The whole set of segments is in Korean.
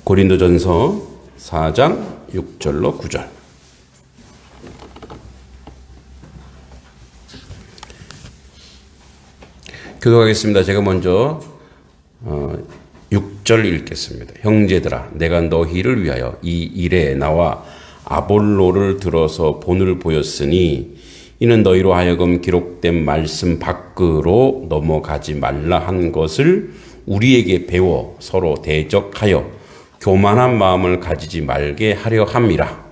고린도전서 4장 6절로 9절. 교독하겠습니다. 제가 먼저 6절 읽겠습니다. 형제들아, 내가 너희를 위하여 이 일에 나와 아볼로를 들어서 본을 보였으니 이는 너희로 하여금 기록된 말씀 밖으로 넘어가지 말라 한 것을 우리에게 배워 서로 대적하여 교만한 마음을 가지지 말게 하려 함이라.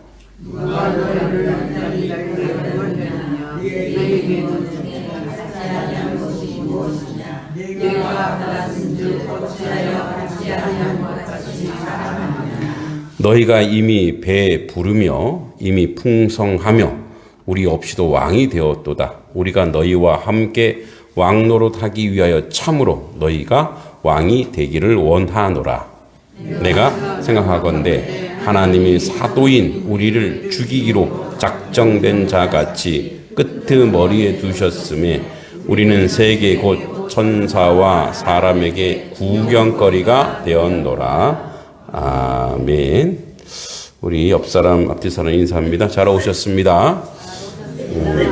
너희가 이미 배 부르며 이미 풍성하며 우리 없이도 왕이 되었도다. 우리가 너희와 함께 왕노릇하기 위하여 참으로 너희가 왕이 되기를 원하노라. 내가 생각하건대 하나님이 사도인 우리를 죽이기로 작정된 자같이 끄트머리에 두셨음에 우리는 세계 곧 천사와 사람에게 구경거리가 되었노라. 아멘. 우리 옆사람 앞뒤사람 인사합니다. 잘 오셨습니다.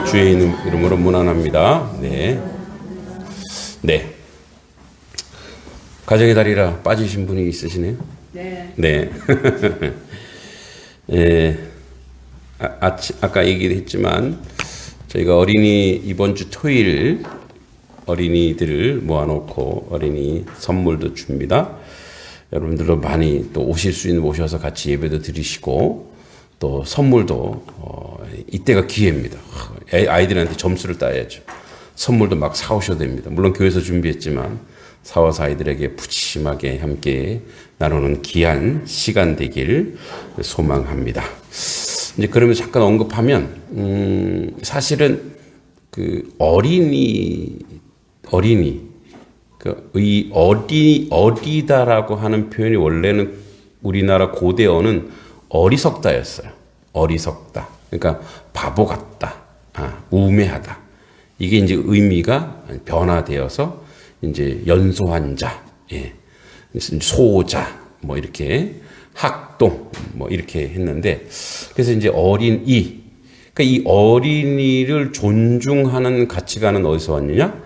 주의 이름으로 문안합니다. 네. 가정의 달이라 빠지신 분이 있으시네요. 네. 아까 얘기했지만 저희가 어린이 이번 주 토요일 어린이들을 모아놓고 어린이 선물도 줍니다. 여러분들도 많이 또 오실 수 있는 오셔서 같이 예배도 드리시고 또 선물도 이때가 기회입니다. 아이들한테 점수를 따야죠. 선물도 막 사오셔도 됩니다. 물론 교회에서 준비했지만 사와서 아이들에게 푸짐하게 함께 나누는 귀한 시간 되길 소망합니다. 이제 그러면 잠깐 언급하면 사실은 그 어린이 이 어리다라고 하는 표현이 원래는 우리나라 고대어는 어리석다였어요. 어리석다. 그러니까 바보 같다. 우매하다. 이게 이제 의미가 변화되어서 이제 연소한 자, 소자, 뭐 이렇게 학동, 뭐 이렇게 했는데 그래서 이제 어린이. 그러니까 이 어린이를 존중하는 가치관은 어디서 왔느냐?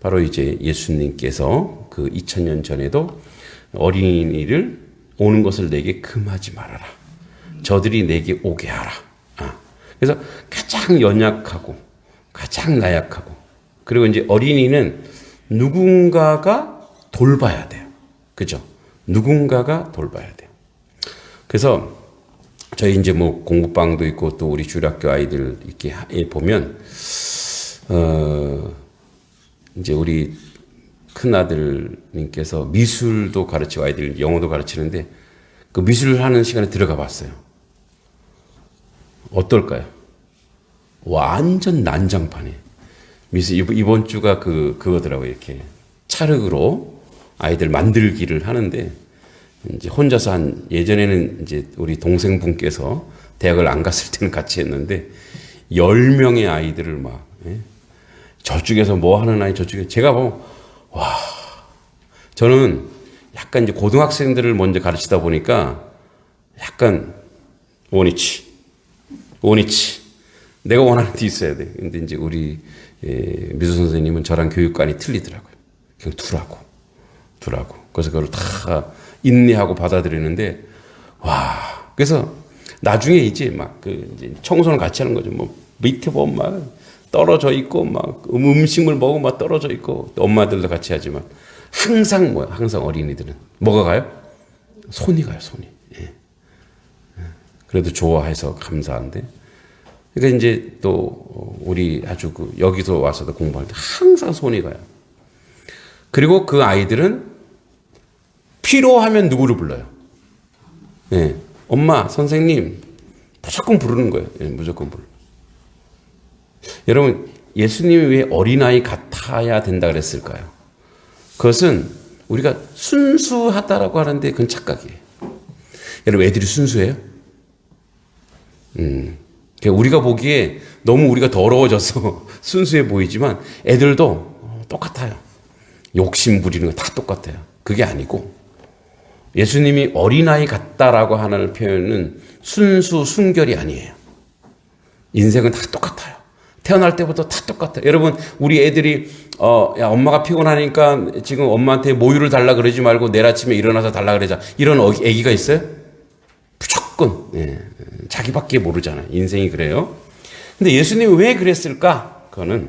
바로 이제 예수님께서 그 2000년 전에도 어린이를 오는 것을 내게 금하지 말아라. 저들이 내게 오게 하라. 그래서 가장 연약하고 가장 나약하고 그리고 이제 어린이는 누군가가 돌봐야 돼요. 그죠? 누군가가 돌봐야 돼요. 그래서 저희 이제 뭐 공부방도 있고 또 우리 주일학교 아이들 이렇게 보면 이제 우리 큰 아들님께서 미술도 가르치고 아이들 영어도 가르치는데 그 미술을 하는 시간에 들어가 봤어요. 어떨까요? 완전 난장판이에요. 미술 이번 주가 그거더라고요. 이렇게 찰흙으로 아이들 만들기를 하는데 이제 혼자서 예전에는 이제 우리 동생분께서 대학을 안 갔을 때는 같이 했는데 10명의 아이들을 막 저쪽에서 뭐 하는 아이 저쪽에 제가 보면 와 저는 약간 이제 고등학생들을 먼저 가르치다 보니까 약간 원위치 내가 원하는 데 있어야 돼. 근데 이제 우리 미술 선생님은 저랑 교육관이 틀리더라고요. 그냥 두라고. 그래서 그걸 다 인내하고 받아들이는데 와 그래서 나중에 이제 막 이제 청소는 같이 하는 거죠. 뭐 밑에 보면 막 떨어져 있고 막 음식물 먹으면 막 떨어져 있고 엄마들도 같이 하지만 항상 어린이들은 뭐가 가요? 손이 가요. 그래도 좋아해서 감사한데 그러니까 이제 또 우리 아주 여기서 와서도 공부할 때 항상 손이 가요. 그리고 그 아이들은 필요하면 누구를 불러요? 엄마, 선생님 무조건 부르는 거예요. 무조건 불러. 여러분 예수님이 왜 어린아이 같아야 된다 그랬을까요? 그것은 우리가 순수하다라고 하는데 그건 착각이에요. 여러분 애들이 순수해요? 우리가 보기에 너무 우리가 더러워져서 순수해 보이지만 애들도 똑같아요. 욕심 부리는 거 다 똑같아요. 그게 아니고 예수님이 어린아이 같다라고 하는 표현은 순수 순결이 아니에요. 인생은 다 똑같아요. 태어날 때부터 다 똑같아요. 여러분, 우리 애들이 야, 엄마가 피곤하니까 지금 엄마한테 모유를 달라 그러지 말고 내일 아침에 일어나서 달라 그러자. 이런 애기가 있어요? 무조건 자기밖에 모르잖아요. 인생이 그래요. 근데 예수님이 왜 그랬을까? 그거는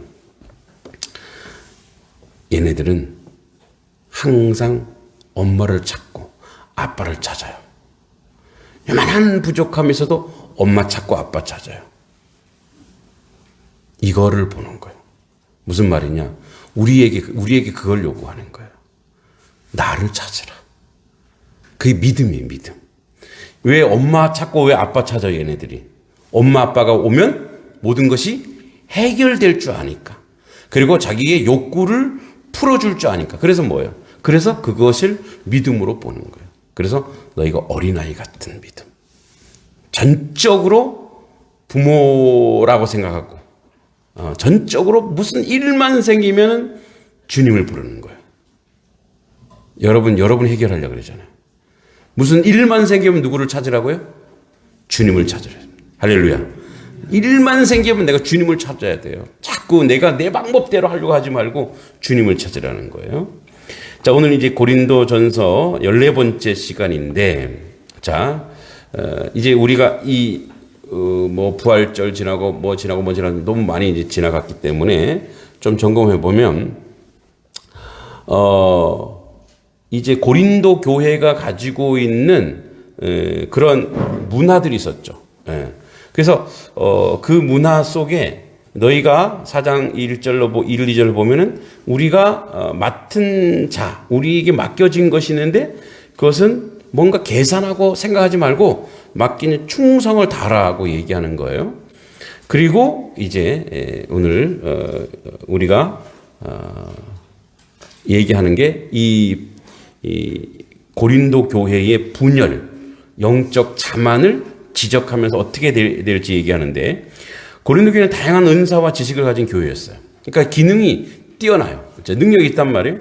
얘네들은 항상 엄마를 찾고 아빠를 찾아요. 요만한 부족함에서도 엄마 찾고 아빠 찾아요. 이거를 보는 거예요. 무슨 말이냐? 우리에게 그걸 요구하는 거예요. 나를 찾으라. 그게 믿음이에요, 믿음. 왜 엄마 찾고 왜 아빠 찾아요, 얘네들이? 엄마, 아빠가 오면 모든 것이 해결될 줄 아니까. 그리고 자기의 욕구를 풀어줄 줄 아니까. 그래서 뭐예요? 그래서 그것을 믿음으로 보는 거예요. 그래서 너희가 어린아이 같은 믿음. 전적으로 부모라고 생각하고, 전적으로 무슨 일만 생기면 주님을 부르는 거예요. 여러분 해결하려고 그러잖아요. 무슨 일만 생기면 누구를 찾으라고요? 주님을 찾으래요. 할렐루야. 일만 생기면 내가 주님을 찾아야 돼요. 자꾸 내가 내 방법대로 하려고 하지 말고 주님을 찾으라는 거예요. 자, 오늘 이제 고린도전서 14번째 시간인데, 자, 이제 우리가 뭐 부활절 지나고 너무 많이 이제 지나갔기 때문에 좀 점검해 보면, 이제 고린도 교회가 가지고 있는 그런 문화들이 있었죠. 그래서 그 문화 속에 너희가 4장 1절로 1, 2절을 보면은 우리가 맡은 자, 우리에게 맡겨진 것이 있는데 그것은 뭔가 계산하고 생각하지 말고 맡기는 충성을 다하라고 얘기하는 거예요. 그리고 이제 오늘 우리가 얘기하는 게 이 고린도 교회의 분열, 영적 자만을 지적하면서 어떻게 될지 얘기하는데, 고린도 교회는 다양한 은사와 지식을 가진 교회였어요. 그러니까 기능이 뛰어나요. 능력이 있단 말이에요.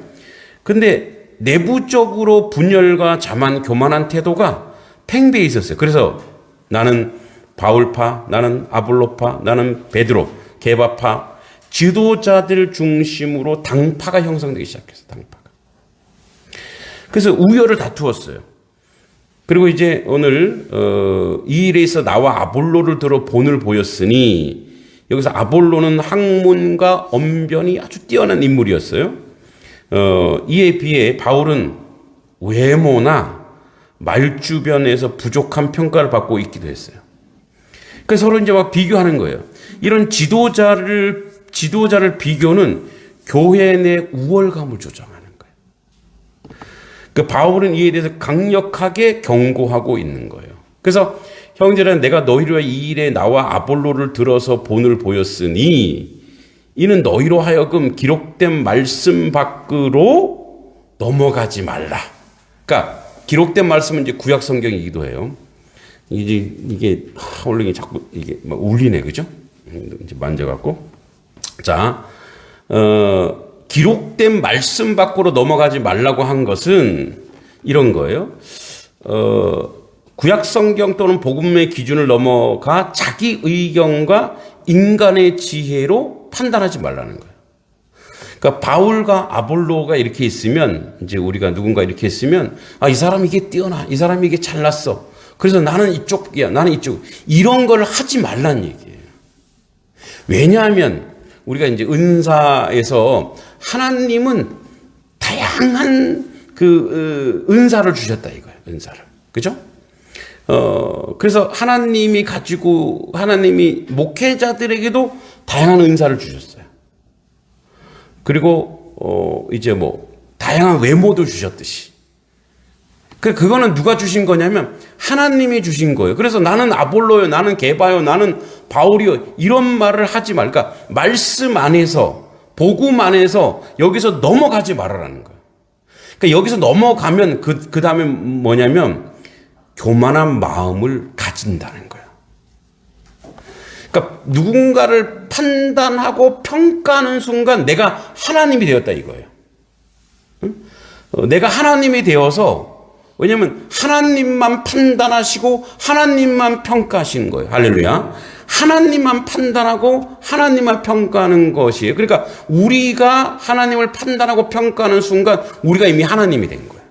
근데 내부적으로 분열과 자만, 교만한 태도가 팽배해 있었어요. 그래서 나는 바울파, 나는 아볼로파, 나는 베드로, 게바파, 지도자들 중심으로 당파가 형성되기 시작했어요. 당파가. 그래서 우열을 다투었어요. 그리고 이제 오늘 이 일에 있어 나와 아볼로를 들어 본을 보였으니, 여기서 아볼로는 학문과 언변이 아주 뛰어난 인물이었어요. 이에 비해 바울은 외모나 말주변에서 부족한 평가를 받고 있기도 했어요. 그래서 서로 이제 막 비교하는 거예요. 이런 지도자를 비교는 교회 내 우월감을 조장하는 거예요. 그 바울은 이에 대해서 강력하게 경고하고 있는 거예요. 그래서 형제는 내가 너희로 이 일에 나와 아볼로를 들어서 본을 보였으니 이는 너희로 하여금 기록된 말씀 밖으로 넘어가지 말라. 그러니까 기록된 말씀은 이제 구약 성경이기도 해요. 이게 올리기 자꾸 이게 막 울리네, 그죠? 이제 만져갖고 자, 기록된 말씀 밖으로 넘어가지 말라고 한 것은 이런 거예요. 구약 성경 또는 복음의 기준을 넘어가 자기 의견과 인간의 지혜로 판단하지 말라는 거예요. 그러니까 바울과 아볼로가 이렇게 있으면, 이제 우리가 누군가 이렇게 있으면, 이 사람이 이게 뛰어나, 이 사람이 이게 잘났어. 그래서 나는 이쪽이야, 나는 이쪽. 이런 걸 하지 말라는 얘기예요. 왜냐하면 우리가 이제 은사에서 하나님은 다양한 그 은사를 주셨다 이거예요. 은사를. 그죠? 그래서 하나님이 목회자들에게도 다양한 은사를 주셨어요. 그리고 이제 뭐 다양한 외모도 주셨듯이. 그거는 누가 주신 거냐면 하나님이 주신 거예요. 그래서 나는 아볼로요, 나는 게바요, 나는 바울이요, 이런 말을 하지 말까. 그러니까 말씀 안에서, 복음 안에서 여기서 넘어가지 말아라는 거예요. 그러니까 여기서 넘어가면 그 다음에 뭐냐면 교만한 마음을 가진다는 거예요. 그러니까 누군가를 판단하고 평가하는 순간 내가 하나님이 되었다 이거예요. 내가 하나님이 되어서 왜냐하면 하나님만 판단하시고 하나님만 평가하시는 거예요. 할렐루야. 하나님만 판단하고 하나님만 평가하는 것이에요. 그러니까 우리가 하나님을 판단하고 평가하는 순간 우리가 이미 하나님이 된 거예요.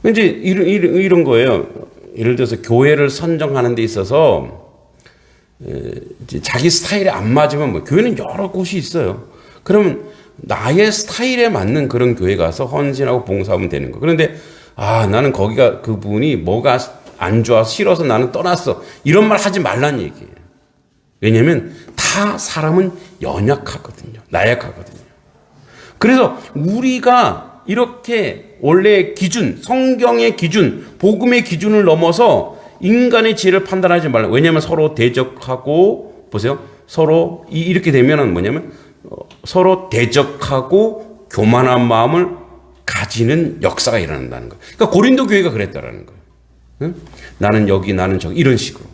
이제 이런 거예요. 예를 들어서 교회를 선정하는 데 있어서 자기 스타일에 안 맞으면 뭐 교회는 여러 곳이 있어요. 그러면 나의 스타일에 맞는 그런 교회 가서 헌신하고 봉사하면 되는 거예요. 그런데 나는 거기가 그분이 뭐가 안 좋아 싫어서 나는 떠났어. 이런 말 하지 말란 얘기예요. 왜냐하면 다 사람은 연약하거든요. 나약하거든요. 그래서 우리가 이렇게 원래의 기준, 성경의 기준, 복음의 기준을 넘어서 인간의 지혜를 판단하지 말라. 왜냐하면 서로 대적하고 보세요. 서로 이렇게 되면은 뭐냐면 서로 대적하고 교만한 마음을 가지는 역사가 일어난다는 거예요. 그러니까 고린도 교회가 그랬다라는 거예요. 응? 나는 여기, 나는 저기 이런 식으로.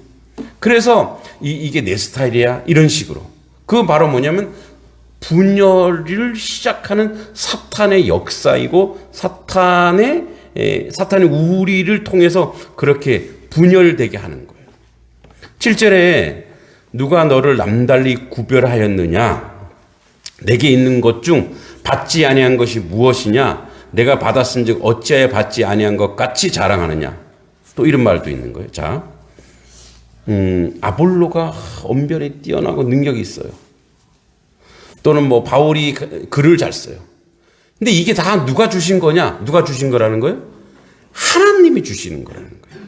그래서 이게 내 스타일이야 이런 식으로. 그건 바로 뭐냐면 분열을 시작하는 사탄의 역사이고 사탄이 우리를 통해서 그렇게 분열되게 하는 거예요. 7절에 누가 너를 남달리 구별하였느냐? 내게 있는 것 중 받지 아니한 것이 무엇이냐? 내가 받았은즉 어찌하여 받지 아니한 것 같이 자랑하느냐? 또 이런 말도 있는 거예요. 자, 아볼로가 언변에 뛰어나고 능력이 있어요. 또는 뭐 바울이 글을 잘 써요. 근데 이게 다 누가 주신 거냐? 누가 주신 거라는 거예요? 하나님이 주시는 거라는 거예요.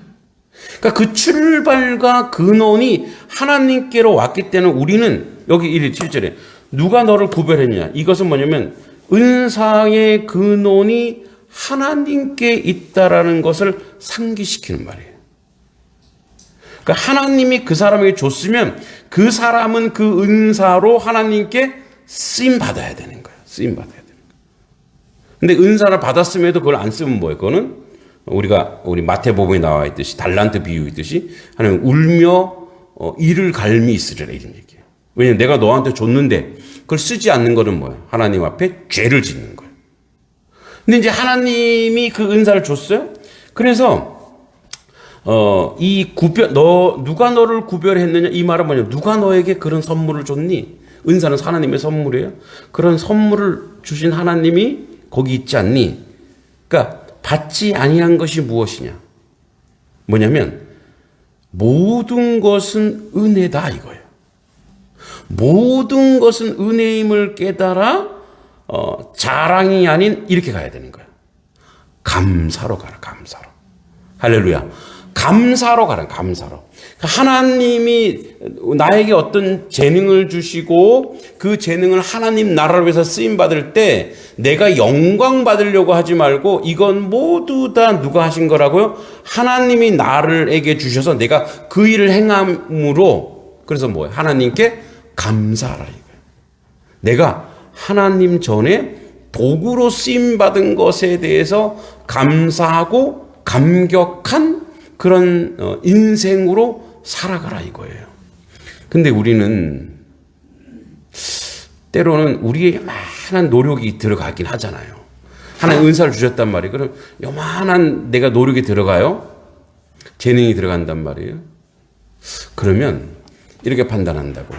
그러니까 그 출발과 근원이 하나님께로 왔기 때문에 우리는 여기 7절에 누가 너를 구별했냐? 이것은 뭐냐면 은사의 근원이 하나님께 있다라는 것을 상기시키는 말이에요. 그러니까 하나님이 그 사람에게 줬으면 그 사람은 그 은사로 하나님께 쓰임 받아야 되는 거예요. 쓰임 받아야 되는 거예요. 근데 은사를 받았음에도 그걸 안 쓰면 뭐예요? 그거는 우리 마태복음에 나와 있듯이 달란트 비유 있듯이 하나님 울며 이를 갈미 있으리라 이런 얘기예요. 왜냐하면 내가 너한테 줬는데 그걸 쓰지 않는 거는 뭐예요? 하나님 앞에 죄를 짓는 거예요. 근데 이제 하나님이 그 은사를 줬어요. 그래서 누가 너를 구별했느냐 이 말은 뭐냐? 누가 너에게 그런 선물을 줬니? 은사는 하나님의 선물이에요. 그런 선물을 주신 하나님이 거기 있지 않니? 그러니까 받지 아니한 것이 무엇이냐? 뭐냐면 모든 것은 은혜다 이거예요. 모든 것은 은혜임을 깨달아 자랑이 아닌 이렇게 가야 되는 거예요. 감사로 가라. 감사로. 할렐루야. 감사로 가라. 감사로. 하나님이 나에게 어떤 재능을 주시고 그 재능을 하나님 나라를 위해서 쓰임받을 때 내가 영광 받으려고 하지 말고 이건 모두 다 누가 하신 거라고요? 하나님이 나를에게 주셔서 내가 그 일을 행함으로 그래서 뭐예요? 하나님께 감사하라 이거예요. 내가 하나님 전에 도구로 쓰임받은 것에 대해서 감사하고 감격한 그런 인생으로 살아가라 이거예요. 근데 우리는 때로는 우리의 요만한 노력이 들어가긴 하잖아요. 하나님 은사를 주셨단 말이에요. 그럼 요만한 내가 노력이 들어가요? 재능이 들어간단 말이에요. 그러면 이렇게 판단한다고.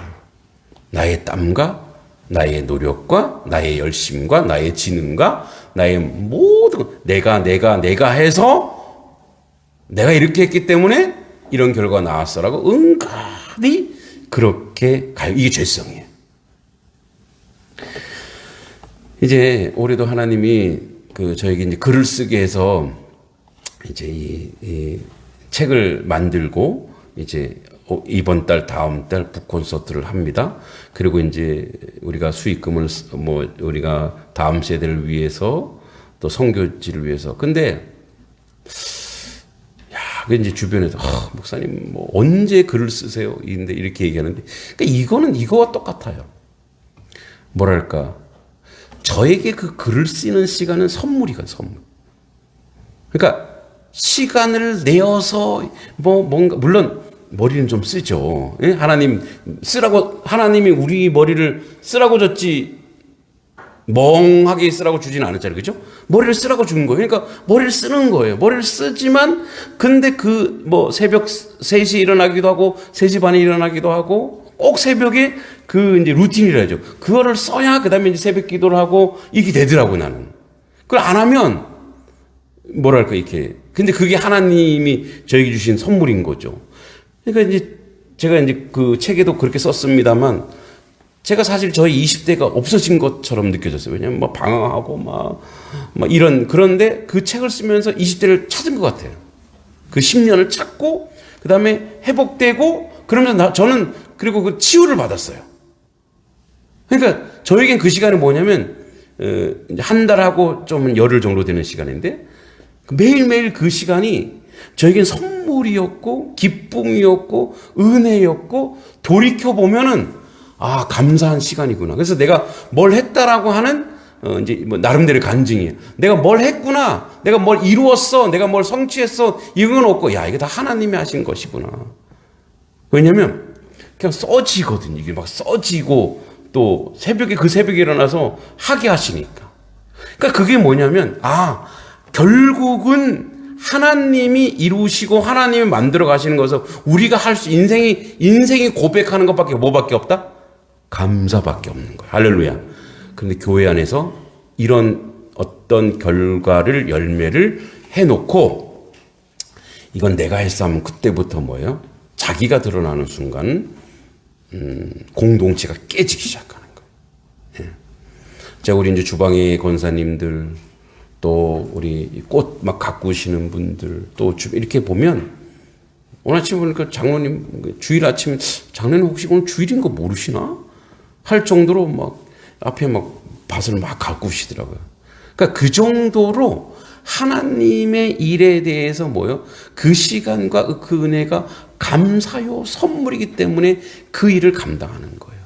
나의 땀과 나의 노력과 나의 열심과 나의 지능과 나의 모든 내가 해서 내가 이렇게 했기 때문에 이런 결과가 나왔어라고 은근히 그렇게 가요. 이게 죄성이에요. 이제 올해도 하나님이 저에게 이제 글을 쓰게 해서 이제 이 책을 만들고 이제 이번 달 다음 달 북콘서트를 합니다. 그리고 이제 우리가 수익금을 우리가 다음 세대를 위해서 또 선교지를 위해서. 근데 이제 주변에서 목사님 뭐 언제 글을 쓰세요? 근데 이렇게 얘기하는데 그러니까 이거는 이거와 똑같아요. 뭐랄까 저에게 그 글을 쓰는 시간은 선물이건 선물. 그러니까 시간을 내어서 뭔가 물론 머리는 좀 쓰죠. 예? 하나님이 우리 머리를 쓰라고 줬지 멍하게 있으라고 주진 않았잖아요. 그죠? 머리를 쓰라고 준 거예요. 그러니까 머리를 쓰는 거예요. 머리를 쓰지만, 근데 새벽 3시 일어나기도 하고, 3시 반에 일어나기도 하고, 꼭 새벽에 이제 루틴이라죠. 그거를 써야 그 다음에 이제 새벽 기도를 하고, 이게 되더라고, 나는. 그걸 안 하면, 뭐랄까, 이렇게. 근데 그게 하나님이 저에게 주신 선물인 거죠. 그러니까 이제 제가 이제 그 책에도 그렇게 썼습니다만, 제가 사실 저희 20대가 없어진 것처럼 느껴졌어요. 왜냐면 방황하고 그런데 그 책을 쓰면서 20대를 찾은 것 같아요. 그 10년을 찾고, 그 다음에 회복되고, 그러면서 저는 그리고 그 치유를 받았어요. 그러니까 저에겐 그 시간이 뭐냐면, 한 달하고 좀 열흘 정도 되는 시간인데, 매일매일 그 시간이 저에겐 선물이었고, 기쁨이었고, 은혜였고, 돌이켜보면은, 감사한 시간이구나. 그래서 내가 뭘 했다라고 하는, 이제 나름대로의 간증이에요. 내가 뭘 했구나. 내가 뭘 이루었어. 내가 뭘 성취했어. 이건 없고, 이게 다 하나님이 하신 것이구나. 왜냐면, 그냥 써지거든요. 이게 막 써지고, 또 그 새벽에 일어나서 하게 하시니까. 그러니까 그게 뭐냐면, 결국은 하나님이 이루시고 하나님이 만들어 가시는 것을 우리가 할 수, 인생이 고백하는 것밖에 뭐밖에 없다? 감사밖에 없는 거예요. 할렐루야. 그런데 교회 안에서 이런 어떤 열매를 해놓고, 이건 내가 했어 하면 그때부터 뭐예요? 자기가 드러나는 순간, 공동체가 깨지기 시작하는 거예요. 예. 자, 우리 이제 주방의 권사님들, 또 우리 꽃 막 가꾸시는 분들, 또 이렇게 보면, 오늘 아침에 보니까 장로님, 주일 아침에, 장로님 혹시 오늘 주일인 거 모르시나? 할 정도로 앞에 밭을 가꾸시더라고요. 그러니까 그 정도로 하나님의 일에 대해서 그 시간과 그 은혜가 감사요, 선물이기 때문에 그 일을 감당하는 거예요.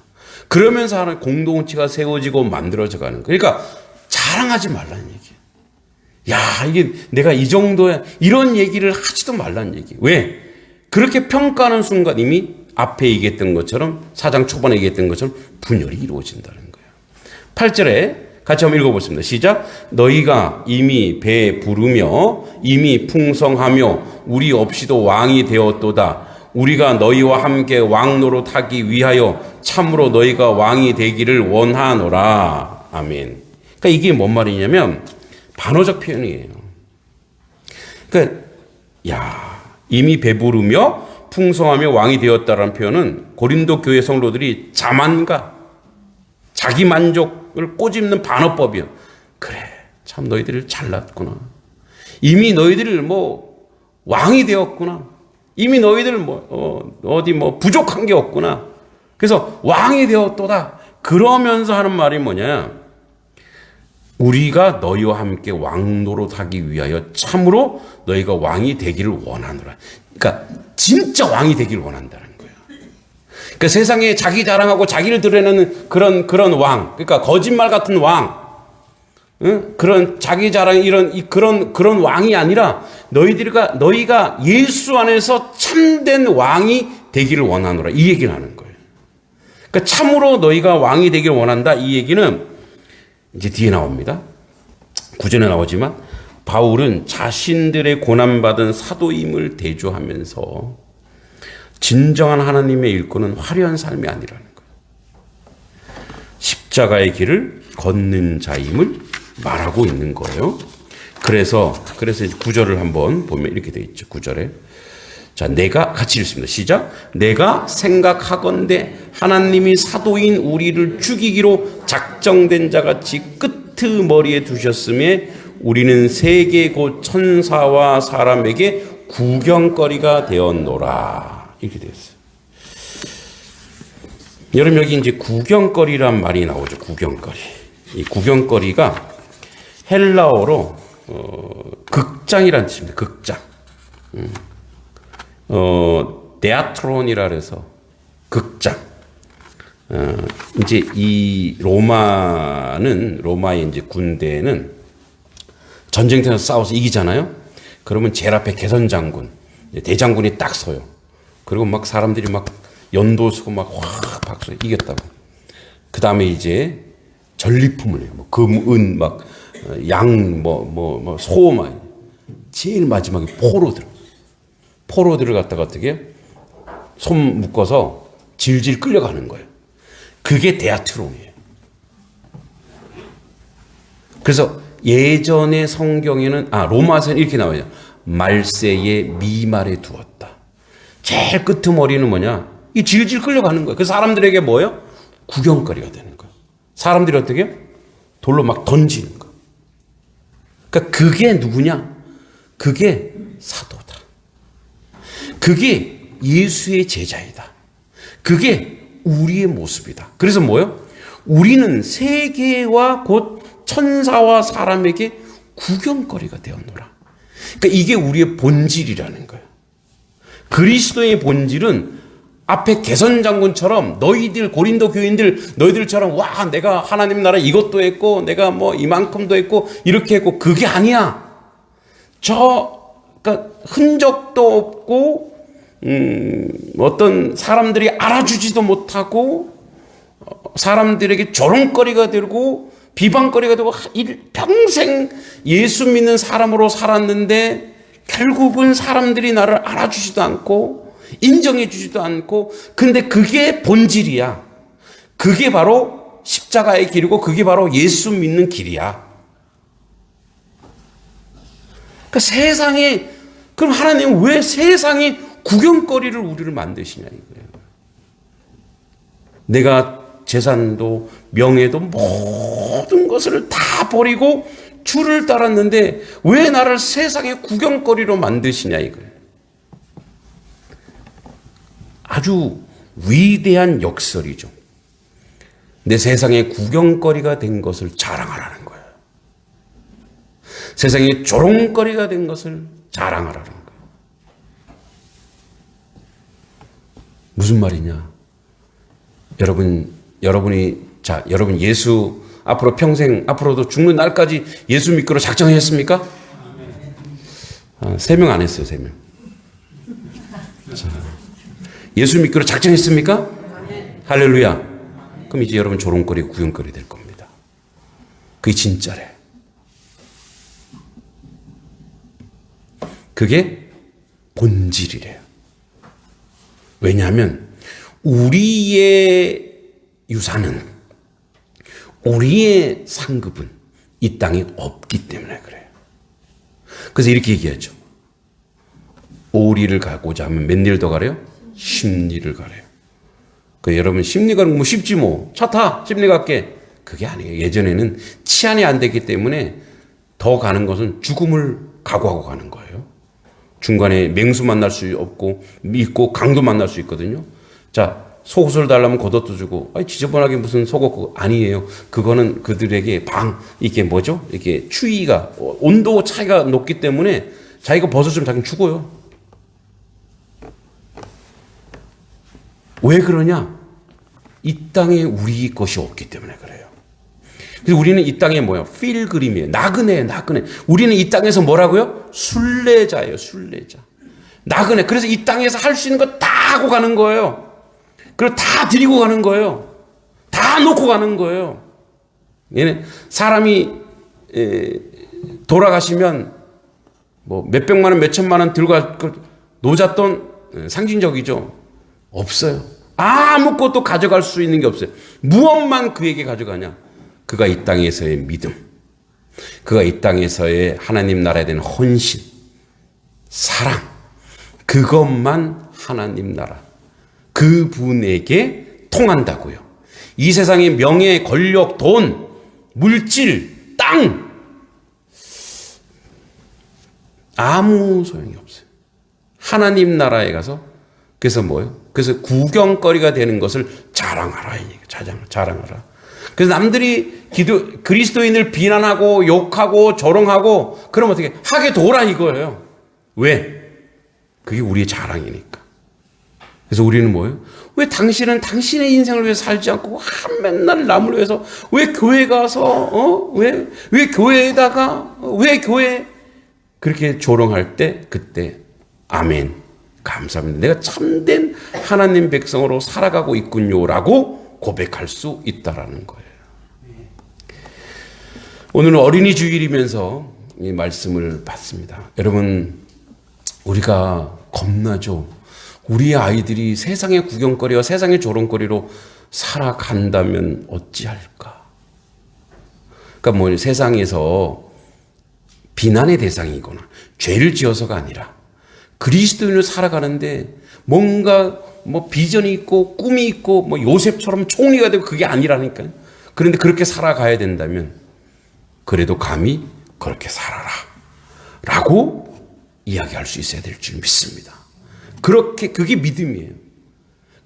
그러면서 하나의 공동체가 세워지고 만들어져 가는 거예요. 그러니까 자랑하지 말라는 얘기예요. 이게 내가 이 정도야, 이런 얘기를 하지도 말라는 얘기예요. 왜? 그렇게 평가하는 순간 이미 앞에 얘기했던 것처럼, 4장 초반에 얘기했던 것처럼 분열이 이루어진다는 거예요. 8절에 같이 한번 읽어보겠습니다. 시작. 너희가 이미 배 부르며 이미 풍성하며 우리 없이도 왕이 되었도다. 우리가 너희와 함께 왕노릇하기 위하여 참으로 너희가 왕이 되기를 원하노라. 아멘. 그러니까 이게 뭔 말이냐면 반어적 표현이에요. 그러니까 이미 배부르며 풍성하며 왕이 되었다라는 표현은 고린도 교회 성도들이 자만과 자기 만족을 꼬집는 반어법이요. 그래, 참 너희들 잘났구나. 이미 너희들 왕이 되었구나. 이미 너희들 부족한 게 없구나. 그래서 왕이 되었도다. 그러면서 하는 말이 뭐냐? 우리가 너희와 함께 왕노릇하기 위하여 참으로 너희가 왕이 되기를 원하노라. 그러니까 진짜 왕이 되기를 원한다는 거예요. 그러니까 세상에 자기 자랑하고 자기를 드러내는 그런 왕, 그러니까 거짓말 같은 왕, 그런 자기 자랑 그런 왕이 아니라 너희가 예수 안에서 참된 왕이 되기를 원하노라. 이 얘기를 하는 거예요. 그러니까 참으로 너희가 왕이 되기를 원한다. 이 얘기는 이제 뒤에 나옵니다. 9절에 나오지만 바울은 자신들의 고난받은 사도임을 대조하면서 진정한 하나님의 일꾼은 화려한 삶이 아니라는 거예요. 십자가의 길을 걷는 자임을 말하고 있는 거예요. 그래서 9절을 한번 보면 이렇게 돼 있죠. 9절에. 자, 내가 같이 읽습니다. 시작. 내가 생각하건대 하나님이 사도인 우리를 죽이기로 작정된 자같이 끄트머리에 두셨음에 우리는 세계 곧 천사와 사람에게 구경거리가 되었노라. 이렇게 되었어요. 여러분, 여기 이제 구경거리란 말이 나오죠. 구경거리. 이 구경거리가 헬라어로 극장이라는 뜻입니다. 극장. 데아트론이라 해서 극장. 이제 이 로마의 이제 군대는 전쟁터에서 싸워서 이기잖아요. 그러면 제일 앞에 개선장군, 대장군이 딱 서요. 그리고 막 사람들이 막 연도 쓰고 막 확 박수 이겼다고. 그 다음에 이제 전리품을 해요. 뭐 금, 은, 막 양, 소, 막 제일 마지막에 포로들을 갖다가 어떻게 해요? 손 묶어서 질질 끌려가는 거예요. 그게 데아트론이에요. 그래서 예전의 성경에는 로마서는 이렇게 나와요. 말세에 미말에 두었다. 제일 끄트머리는 뭐냐? 이 질질 끌려가는 거예요. 그 사람들에게 뭐예요? 구경거리가 되는 거예요. 사람들이 어떻게 해요? 돌로 막 던지는 거예요. 그러니까 그게 누구냐? 그게 사도다. 그게 예수의 제자이다. 그게 우리의 모습이다. 그래서 뭐예요? 우리는 세계와 곧 천사와 사람에게 구경거리가 되었노라. 그러니까 이게 우리의 본질이라는 거예요. 그리스도의 본질은 앞에 개선 장군처럼 너희들 고린도 교인들 너희들처럼 와 내가 하나님 나라 이것도 했고 내가 뭐 이만큼도 했고 이렇게 했고 그게 아니야. 그러니까 흔적도 없고 어떤 사람들이 알아주지도 못하고 사람들에게 조롱거리가 되고 비방거리가 되고 평생 예수 믿는 사람으로 살았는데 결국은 사람들이 나를 알아주지도 않고 인정해 주지도 않고 근데 그게 본질이야. 그게 바로 십자가의 길이고 그게 바로 예수 믿는 길이야. 그러니까 세상에 그럼 하나님은 왜 세상에 구경거리를 우리를 만드시냐 이거예요. 내가 재산도 명예도 모든 것을 다 버리고 주를 따랐는데 왜 나를 세상의 구경거리로 만드시냐 이거예요. 아주 위대한 역설이죠. 내 세상의 구경거리가 된 것을 자랑하라는 거예요. 세상의 조롱거리가 된 것을 자랑하라는 거예요. 무슨 말이냐? 여러분 예수 앞으로 평생 앞으로도 죽는 날까지 예수 믿기로 작정하셨습니까? 3명 안 했어요. 3명. 자, 예수 믿기로 작정했습니까? 할렐루야. 그럼 이제 여러분 조롱거리 구경거리 될 겁니다. 그게 진짜래. 그게 본질이래요. 왜냐하면 우리의 유산은 우리의 상급은 이 땅에 없기 때문에 그래요. 그래서 이렇게 얘기하죠. 오리를 가고자 하면 몇 리를 더 가래요? 10리를 가래요. 그 여러분 10리 가는 거 쉽지 뭐. 차 타 10리 갈게. 그게 아니에요. 예전에는 치안이 안 됐기 때문에 더 가는 것은 죽음을 각오하고 가는 거예요. 중간에 맹수 만날 수 없고 있고 강도 만날 수 있거든요. 자, 속옷을 달라면 겉옷도 주고, 지저분하게 무슨 속옷, 아니에요. 그거는 그들에게 이게 뭐죠? 이게 추위가, 온도 차이가 높기 때문에 자기가 벗어주면 자기는 죽어요. 왜 그러냐? 이 땅에 우리 것이 없기 때문에 그래요. 그래서 우리는 이 땅에 뭐야? 필그림이에요. 나그네. 우리는 이 땅에서 뭐라고요? 순례자예요, 순례자. 나그네. 그래서 이 땅에서 할 수 있는 거 다 하고 가는 거예요. 그리고 다 드리고 가는 거예요. 다 놓고 가는 거예요. 얘네 사람이 돌아가시면 뭐 몇백만 원, 몇천만 원 들고 갈 노잣돈 상징적이죠. 없어요. 아무것도 가져갈 수 있는 게 없어요. 무엇만 그에게 가져가냐? 그가 이 땅에서의 믿음, 그가 이 땅에서의 하나님 나라에 대한 헌신, 사랑, 그것만 하나님 나라 그분에게 통한다고요. 이 세상의 명예, 권력, 돈, 물질, 땅 아무 소용이 없어요. 하나님 나라에 가서 그래서 뭐예요? 그래서 구경거리가 되는 것을 자랑하라. 자랑하라. 그래서 남들이 그리스도인을 비난하고 욕하고 조롱하고 그러면 어떻게 하게 둬라 이거예요. 왜? 그게 우리의 자랑이니까. 그래서 우리는 뭐예요? 왜 당신은 당신의 인생을 위해서 살지 않고 맨날 남을 위해서 왜 교회 가서 왜 교회에다가 왜 교회 그렇게 조롱할 때 그때 아멘 감사합니다. 내가 참된 하나님 백성으로 살아가고 있군요라고 고백할 수 있다라는 거예요. 오늘은 어린이 주일이면서 이 말씀을 받습니다. 여러분, 우리가 겁나죠. 우리 아이들이 세상의 구경거리와 세상의 조롱거리로 살아간다면 어찌할까? 그러니까 뭐 세상에서 비난의 대상이거나 죄를 지어서가 아니라 그리스도인으로 살아가는데 뭔가 뭐 비전이 있고 꿈이 있고 뭐 요셉처럼 총리가 되고 그게 아니라니까요. 그런데 그렇게 살아가야 된다면 그래도 감히 그렇게 살아라 라고 이야기할 수 있어야 될 줄 믿습니다. 그게 믿음이에요.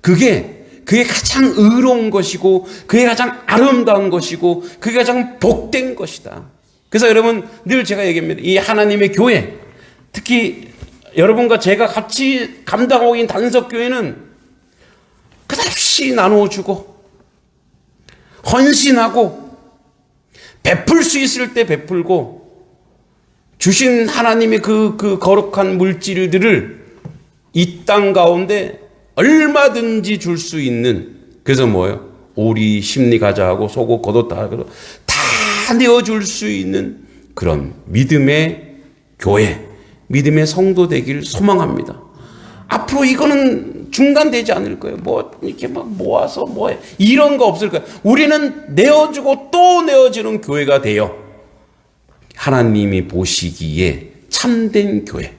그게 가장 의로운 것이고 그게 가장 아름다운 것이고 그게 가장 복된 것이다. 그래서 여러분, 늘 제가 얘기합니다. 이 하나님의 교회, 특히 여러분과 제가 같이 감당하고 있는 단석교회는 끝없이 나누어주고 헌신하고 베풀 수 있을 때 베풀고 주신 하나님의 그 거룩한 물질들을 이 땅 가운데 얼마든지 줄 수 있는, 그래서 뭐예요? 오리 심리 가자하고 속옷 겉옷 다 내어줄 수 있는 그런 믿음의 교회, 믿음의 성도 되기를 소망합니다. 앞으로 이거는 중단되지 않을 거예요. 뭐 이렇게 막 모아서 뭐해 이런 거 없을 거예요. 우리는 내어주고 또 내어주는 교회가 되어 하나님이 보시기에 참된 교회,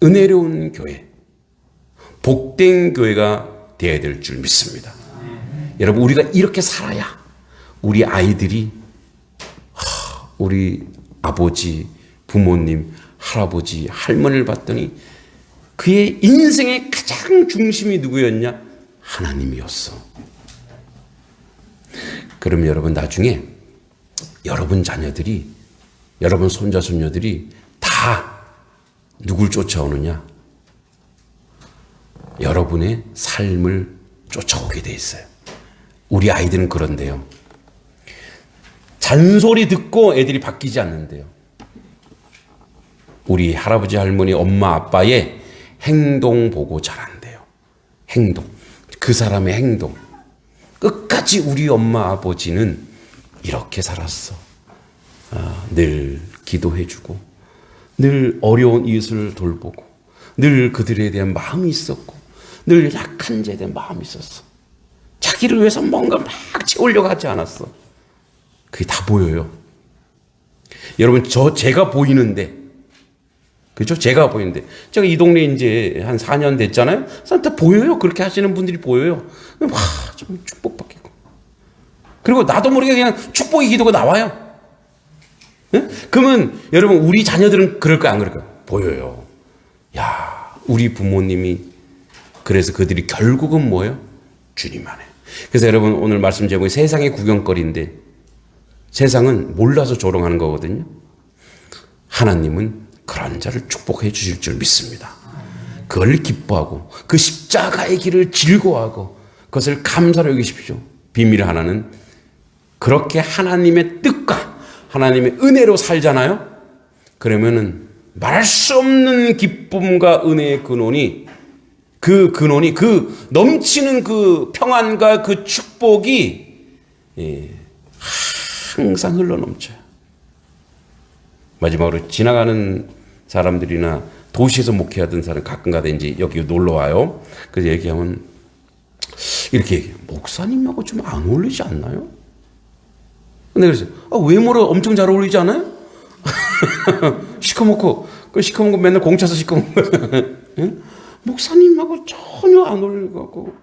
은혜로운 교회, 복된 교회가 되어야 될 줄 믿습니다. 여러분, 우리가 이렇게 살아야 우리 아이들이 우리 아버지, 부모님, 할아버지, 할머니를 봤더니 그의 인생의 가장 중심이 누구였냐? 하나님이었어. 그럼 여러분, 나중에 여러분 자녀들이, 여러분 손자, 손녀들이 다 누굴 쫓아오느냐? 여러분의 삶을 쫓아오게 돼 있어요. 우리 아이들은 그런데요. 잔소리 듣고 애들이 바뀌지 않는데요. 우리 할아버지, 할머니, 엄마, 아빠의 행동 보고 자란대요. 행동. 그 사람의 행동. 끝까지 우리 엄마, 아버지는 이렇게 살았어. 늘 기도해주고, 늘 어려운 이웃을 돌보고, 늘 그들에 대한 마음이 있었고, 늘 약한 자에 대한 마음이 있었어. 자기를 위해서 뭔가 막 채우려고 하지 않았어. 그게 다 보여요. 여러분, 제가 보이는데, 그렇죠? 제가 보이는데. 제가 이 동네 이제 한 4년 됐잖아요? 다 보여요. 그렇게 하시는 분들이 보여요. 와, 좀 축복받겠고. 그리고 나도 모르게 그냥 축복의 기도가 나와요. 네? 그러면 여러분, 우리 자녀들은 그럴까요? 안 그럴까요? 보여요. 야, 우리 부모님이, 그래서 그들이 결국은 뭐예요? 주님 안에. 그래서 여러분, 오늘 말씀 제목이 세상의 구경거리인데, 세상은 몰라서 조롱하는 거거든요. 하나님은 그런 자를 축복해 주실 줄 믿습니다. 그걸 기뻐하고 그 십자가의 길을 즐거워하고 그것을 감사로 여기십시오. 비밀 하나는 그렇게 하나님의 뜻과 하나님의 은혜로 살잖아요. 그러면은 말할 수 없는 기쁨과 은혜의 근원이 그 넘치는 그 평안과 그 축복이 항상 흘러넘쳐요. 마지막으로 지나가는 사람들이나 도시에서 목회하던 사람 가끔가다 이제 여기 놀러 와요. 그래서 얘기하면 이렇게 얘기해요. 목사님하고 좀 안 어울리지 않나요? 근데 그래서 외모로 엄청 잘 어울리지 않아요? 시커멓고 시커먼 거 맨날 공차서 시커먼 거 목사님하고 전혀 안 어울릴 것 같고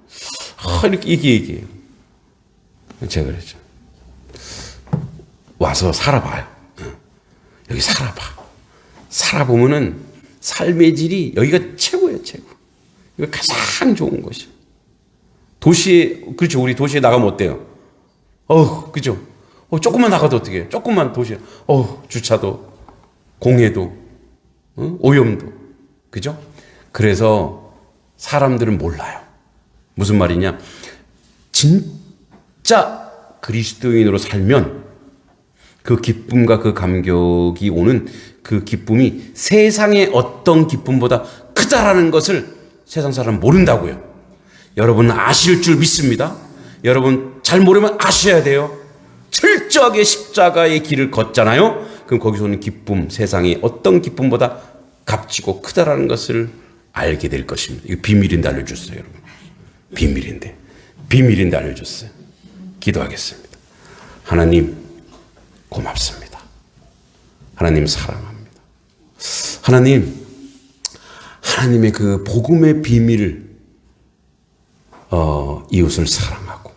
이렇게 얘기해요. 제가 그랬죠. 와서 살아봐요. 여기 살아봐. 살아보면은 삶의 질이 여기가 최고예요, 최고. 이거 가장 좋은 것이요. 도시에, 그렇죠. 우리 도시에 나가면 어때요? 그죠. 조금만 나가도 어떻게 해요? 조금만 도시에. 주차도, 공해도, 오염도. 그죠? 그래서 사람들은 몰라요. 무슨 말이냐? 진짜 그리스도인으로 살면 그 기쁨과 그 감격이 오는 그 기쁨이 세상의 어떤 기쁨보다 크다라는 것을 세상 사람은 모른다고요. 여러분은 아실 줄 믿습니다. 여러분 잘 모르면 아셔야 돼요. 철저하게 십자가의 길을 걷잖아요. 그럼 거기서 오는 기쁨, 세상의 어떤 기쁨보다 값지고 크다라는 것을 알게 될 것입니다. 이거 비밀인데 알려줬어요, 여러분. 비밀인데 알려줬어요. 기도하겠습니다. 하나님 고맙습니다. 하나님 사랑합니다. 하나님의 그 복음의 비밀을 이웃을 사랑하고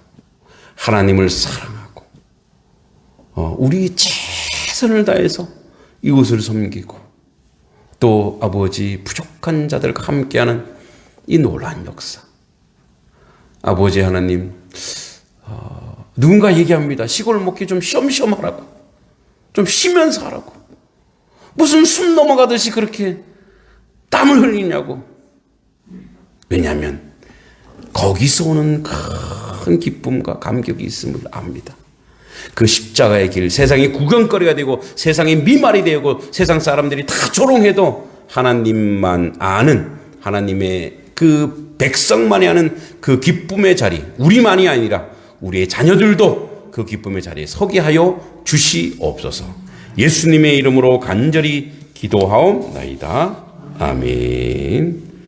하나님을 사랑하고 우리 최선을 다해서 이웃을 섬기고 또 아버지 부족한 자들과 함께하는 이 놀라운 역사. 아버지 하나님, 누군가 얘기합니다. 시골 목회 좀 쉬엄쉬엄 하라고. 좀 쉬면서 하라고. 무슨 숨 넘어가듯이 그렇게 땀을 흘리냐고. 왜냐하면 거기서 오는 큰 기쁨과 감격이 있음을 압니다. 그 십자가의 길, 세상이 구경거리가 되고 세상이 미말이 되고 세상 사람들이 다 조롱해도 하나님만 아는 하나님의 그 백성만이 아는 그 기쁨의 자리, 우리만이 아니라 우리의 자녀들도 그 기쁨의 자리에 서게 하여 주시옵소서. 예수님의 이름으로 간절히 기도하옵나이다. 아멘.